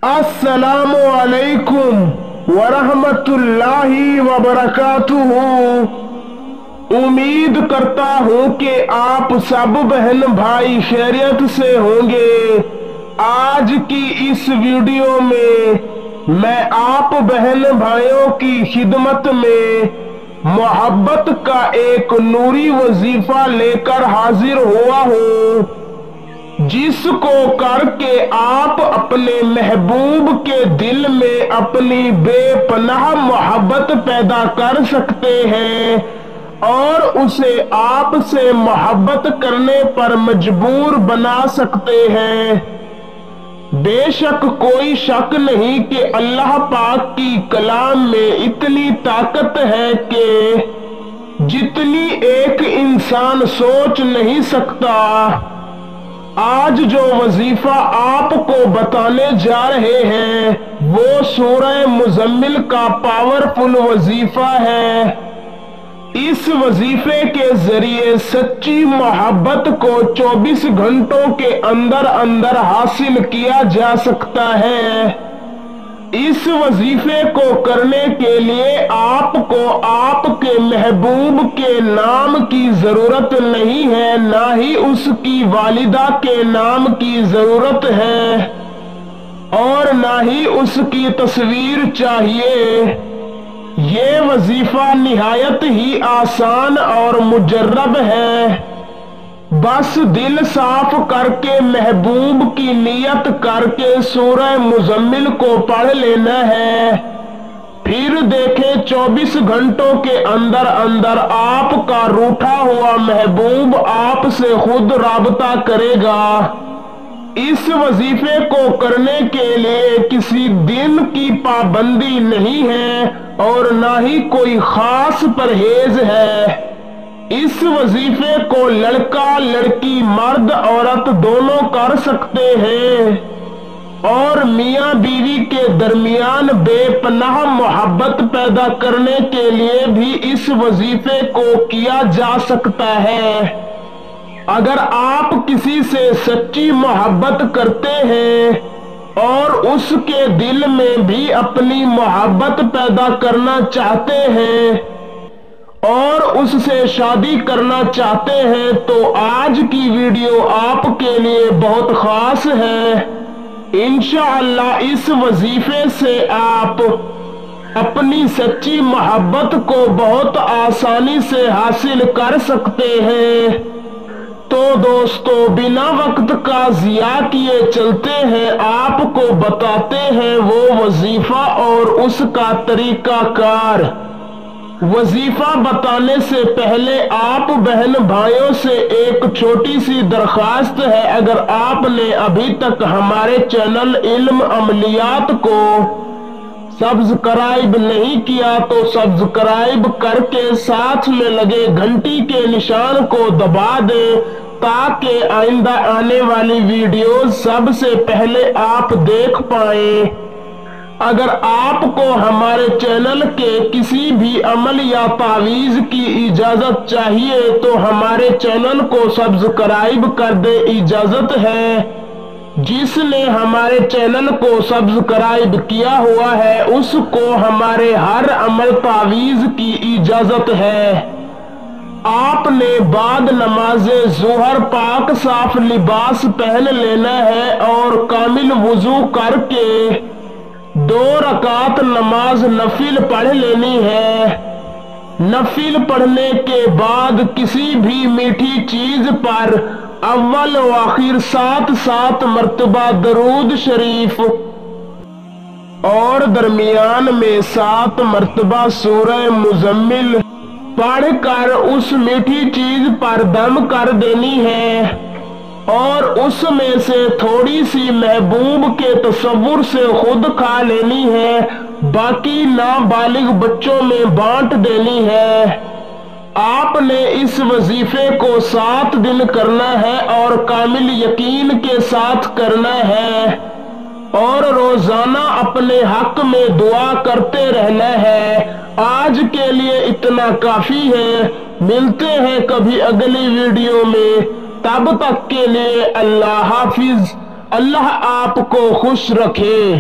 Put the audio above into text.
अस्सलामु अलैकुम वरहमतुल्लाहि वबरकातुहू। उम्मीद करता हूँ कि आप सब बहन भाई खैरियत से होंगे। आज की इस वीडियो में मैं आप बहन भाइयों की खिदमत में मोहब्बत का एक नूरी वजीफा लेकर हाजिर हुआ हूँ, जिसको करके आप अपने महबूब के दिल में अपनी बेपनाह मोहब्बत पैदा कर सकते हैं और उसे आपसे मोहब्बत करने पर मजबूर बना सकते हैं। बेशक कोई शक नहीं कि अल्लाह पाक की कलाम में इतनी ताकत है कि जितनी एक इंसान सोच नहीं सकता। आज जो वजीफा आपको बताने जा रहे हैं वो सूरह मुजम्मिल का पावरफुल वजीफा है। इस वजीफे के जरिए सच्ची मोहब्बत को 24 घंटों के अंदर अंदर हासिल किया जा सकता है। इस वजीफे को करने के लिए आपको आपके महबूब के नाम की जरूरत नहीं है, ना ही उसकी वालिदा के नाम की जरूरत है और ना ही उसकी तस्वीर चाहिए। ये वजीफा निहायत ही आसान और मुजर्रब है। बस दिल साफ करके महबूब की नियत करके सूरह मुजम्मिल को पढ़ लेना है। फिर देखें 24 घंटों के अंदर अंदर आपका रूठा हुआ महबूब आपसे खुद राबता करेगा। इस वजीफे को करने के लिए किसी दिन की पाबंदी नहीं है और ना ही कोई खास परहेज है। इस वजीफे को लड़का लड़की मर्द औरत दोनों कर सकते हैं और मियां बीवी के दरमियान बेपनाह मोहब्बत पैदा करने के लिए भी इस वजीफे को किया जा सकता है। अगर आप किसी से सच्ची मोहब्बत करते हैं और उसके दिल में भी अपनी मोहब्बत पैदा करना चाहते हैं और उससे शादी करना चाहते हैं तो आज की वीडियो आपके लिए बहुत खास है। इंशाअल्लाह इस वजीफे से आप अपनी सच्ची मोहब्बत को बहुत आसानी से हासिल कर सकते हैं। तो दोस्तों बिना वक्त का जिया किए चलते हैं, आपको बताते हैं वो वजीफा और उसका तरीकाकार। वजीफा बताने से पहले आप बहन भाइयों से एक छोटी सी दरखास्त है, अगर आपने अभी तक हमारे चैनल इल्म अमलियात को सब्सक्राइब नहीं किया तो सब्सक्राइब करके साथ में लगे घंटी के निशान को दबा दें ताकि आइंदा आने वाली वीडियो सबसे पहले आप देख पाएं। अगर आपको हमारे चैनल के किसी भी अमल या तावीज की इजाजत चाहिए तो हमारे चैनल को सब्सक्राइब कर दे, इजाजत है। जिसने हमारे चैनल को सब्सक्राइब किया हुआ है उसको हमारे हर अमल तावीज की इजाजत है। आपने बाद नमाजे ज़ोहर पाक साफ लिबास पहन लेना है और कामिल वुजू करके 2 रकात नमाज नफिल पढ़ लेनी है। नफिल पढ़ने के बाद किसी भी मीठी चीज पर अव्वल व आखिर 7 मर्तबा दरूद शरीफ और दरमियान में 7 मर्तबा सूरह मुजम्मिल पढ़कर उस मीठी चीज पर दम कर देनी है और उसमें से थोड़ी सी महबूब के तसव्वुर से खुद खा लेनी है, बाकी नाबालिग बच्चों में बांट देनी है। आपने इस वजीफे को 7 दिन करना है और कामिल यकीन के साथ करना है और रोजाना अपने हक में दुआ करते रहना है। आज के लिए इतना काफी है। मिलते हैं कभी अगली वीडियो में, तब तक के लिए अल्लाह हाफिज। अल्लाह आपको खुश रखे।